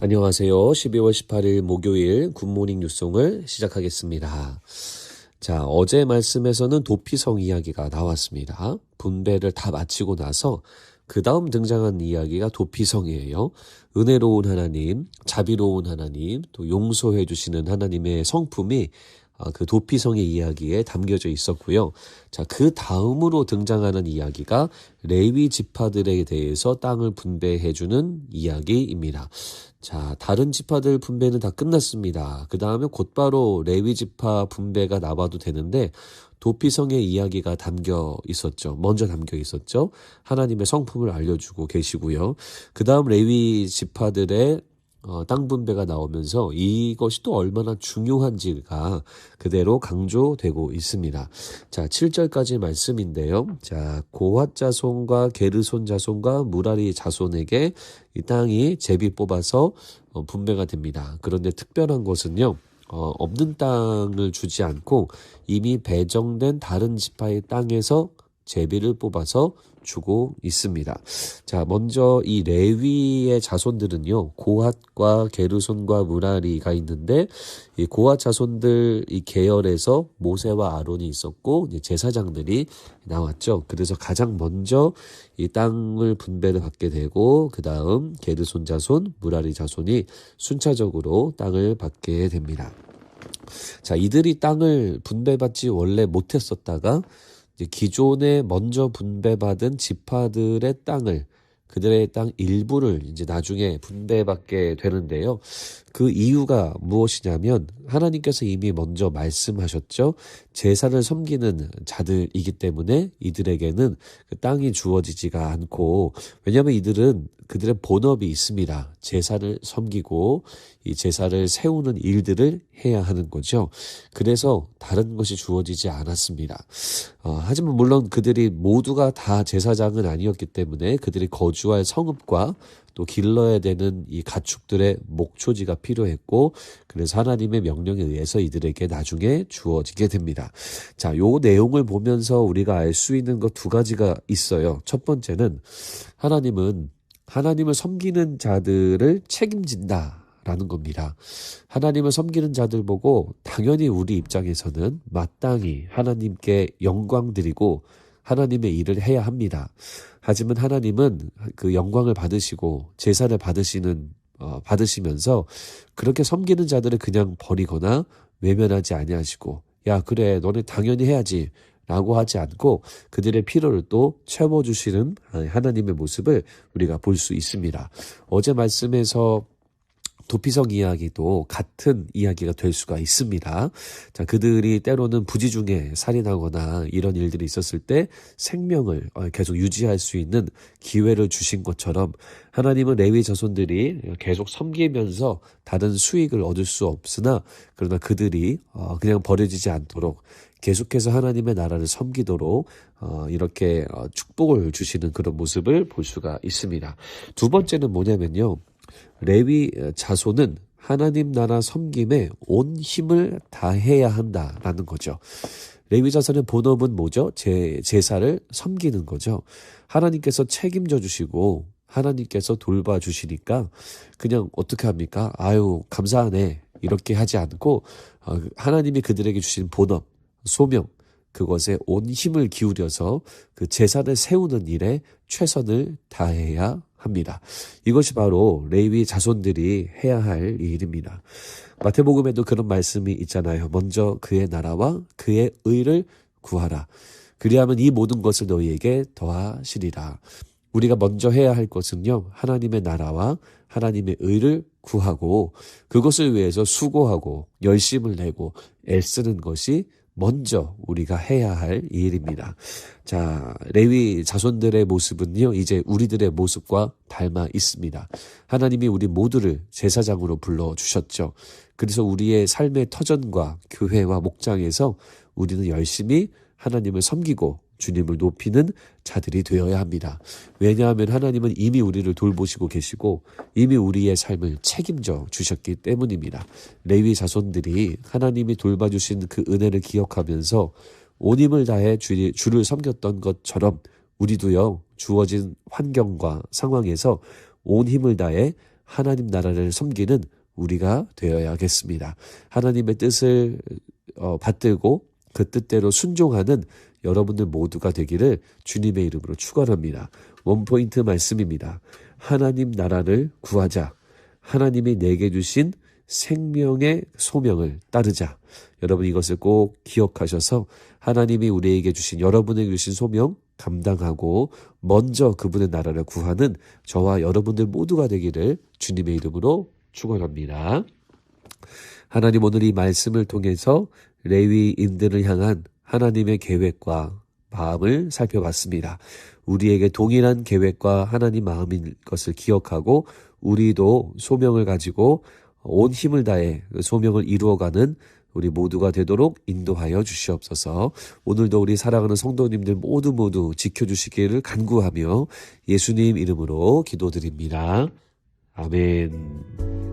안녕하세요. 12월 18일 목요일 굿모닝 뉴송을 시작하겠습니다. 자, 어제 말씀에서는 도피성 이야기가 나왔습니다. 분배를 다 마치고 나서 그 다음 등장한 이야기가 도피성이에요. 은혜로운 하나님, 자비로운 하나님, 또 용서해 주시는 하나님의 성품이 그 도피성의 이야기에 담겨져 있었고요. 자, 그 다음으로 등장하는 이야기가 레위 지파들에 대해서 땅을 분배해주는 이야기입니다. 자, 다른 지파들 분배는 다 끝났습니다. 그 다음에 곧바로 레위 지파 분배가 나와도 되는데 도피성의 이야기가 담겨 있었죠. 먼저 담겨 있었죠. 하나님의 성품을 알려주고 계시고요. 그 다음 레위 지파들의 땅 분배가 나오면서 이것이 또 얼마나 중요한지가 그대로 강조되고 있습니다. 자, 7절까지 말씀인데요. 자, 고핫 자손과 게르손 자손과 무라리 자손에게 이 땅이 제비 뽑아서 분배가 됩니다. 그런데 특별한 것은요. 없는 땅을 주지 않고 이미 배정된 다른 지파의 땅에서 제비를 뽑아서 주고 있습니다. 자, 먼저 이 레위의 자손들은요, 고핫과 게르손과 무라리가 있는데, 이 고핫 자손들 이 계열에서 모세와 아론이 있었고, 이제 제사장들이 나왔죠. 그래서 가장 먼저 이 땅을 분배를 받게 되고, 그 다음 게르손 자손, 무라리 자손이 순차적으로 땅을 받게 됩니다. 자, 이들이 땅을 분배받지 원래 못했었다가, 기존에 먼저 분배받은 지파들의 땅을 그들의 땅 일부를 이제 나중에 분배받게 되는데요. 그 이유가 무엇이냐면 하나님께서 이미 먼저 말씀하셨죠. 제사를 섬기는 자들이기 때문에 이들에게는 그 땅이 주어지지가 않고, 왜냐하면 이들은 그들의 본업이 있습니다. 제사를 섬기고 이 제사를 세우는 일들을 해야 하는 거죠. 그래서 다른 것이 주어지지 않았습니다. 하지만 물론 그들이 모두가 다 제사장은 아니었기 때문에 그들이 거주할 성읍과 또 길러야 되는 이 가축들의 목초지가 필요했고, 그래서 하나님의 명령에 의해서 이들에게 나중에 주어지게 됩니다. 자, 요 내용을 보면서 우리가 알 수 있는 것 두 가지가 있어요. 첫 번째는 하나님을 섬기는 자들을 책임진다. 라는 겁니다. 하나님을 섬기는 자들 보고 당연히 우리 입장에서는 마땅히 하나님께 영광 드리고 하나님의 일을 해야 합니다. 하지만 하나님은 그 영광을 받으시고 제사를 받으시면서 그렇게 섬기는 자들을 그냥 버리거나 외면하지 아니하시고, 야, 그래, 너네 당연히 해야지 라고 하지 않고 그들의 필요를 또 채워주시는 하나님의 모습을 우리가 볼 수 있습니다. 어제 말씀에서 도피성 이야기도 같은 이야기가 될 수가 있습니다. 자, 그들이 때로는 부지 중에 살인하거나 이런 일들이 있었을 때 생명을 계속 유지할 수 있는 기회를 주신 것처럼 하나님은 레위 자손들이 계속 섬기면서 다른 수익을 얻을 수 없으나 그러나 그들이 그냥 버려지지 않도록 계속해서 하나님의 나라를 섬기도록 이렇게 축복을 주시는 그런 모습을 볼 수가 있습니다. 두 번째는 뭐냐면요. 레위 자손은 하나님 나라 섬김에 온 힘을 다해야 한다라는 거죠. 레위 자손의 본업은 뭐죠? 제사를 섬기는 거죠. 하나님께서 책임져 주시고 하나님께서 돌봐주시니까 그냥 어떻게 합니까? 아유, 감사하네. 이렇게 하지 않고 하나님이 그들에게 주신 본업, 소명, 그것에 온 힘을 기울여서 그 제사를 세우는 일에 최선을 다해야 합니다. 이것이 바로 레위 자손들이 해야 할 일입니다. 마태복음에도 그런 말씀이 있잖아요. 먼저 그의 나라와 그의 의를 구하라. 그리하면 이 모든 것을 너희에게 더하시리라. 우리가 먼저 해야 할 것은요, 하나님의 나라와 하나님의 의를 구하고 그것을 위해서 수고하고 열심을 내고 애쓰는 것이 먼저 우리가 해야 할 일입니다. 자, 레위 자손들의 모습은요, 이제 우리들의 모습과 닮아 있습니다. 하나님이 우리 모두를 제사장으로 불러주셨죠. 그래서 우리의 삶의 터전과 교회와 목장에서 우리는 열심히 하나님을 섬기고 주님을 높이는 자들이 되어야 합니다. 왜냐하면 하나님은 이미 우리를 돌보시고 계시고 이미 우리의 삶을 책임져 주셨기 때문입니다. 레위 자손들이 하나님이 돌봐주신 그 은혜를 기억하면서 온 힘을 다해 주를 섬겼던 것처럼 우리도요, 주어진 환경과 상황에서 온 힘을 다해 하나님 나라를 섬기는 우리가 되어야겠습니다. 하나님의 뜻을 받들고 그 뜻대로 순종하는 여러분들 모두가 되기를 주님의 이름으로 축원합니다. 원포인트 말씀입니다. 하나님 나라를 구하자. 하나님이 내게 주신 생명의 소명을 따르자. 여러분 이것을 꼭 기억하셔서 하나님이 우리에게 주신 여러분에게 주신 소명 감당하고 먼저 그분의 나라를 구하는 저와 여러분들 모두가 되기를 주님의 이름으로 축원합니다. 하나님 오늘 이 말씀을 통해서 레위인들을 향한 하나님의 계획과 마음을 살펴봤습니다. 우리에게 동일한 계획과 하나님 마음인 것을 기억하고 우리도 소명을 가지고 온 힘을 다해 그 소명을 이루어가는 우리 모두가 되도록 인도하여 주시옵소서. 오늘도 우리 사랑하는 성도님들 모두 지켜주시기를 간구하며 예수님 이름으로 기도드립니다. 아멘.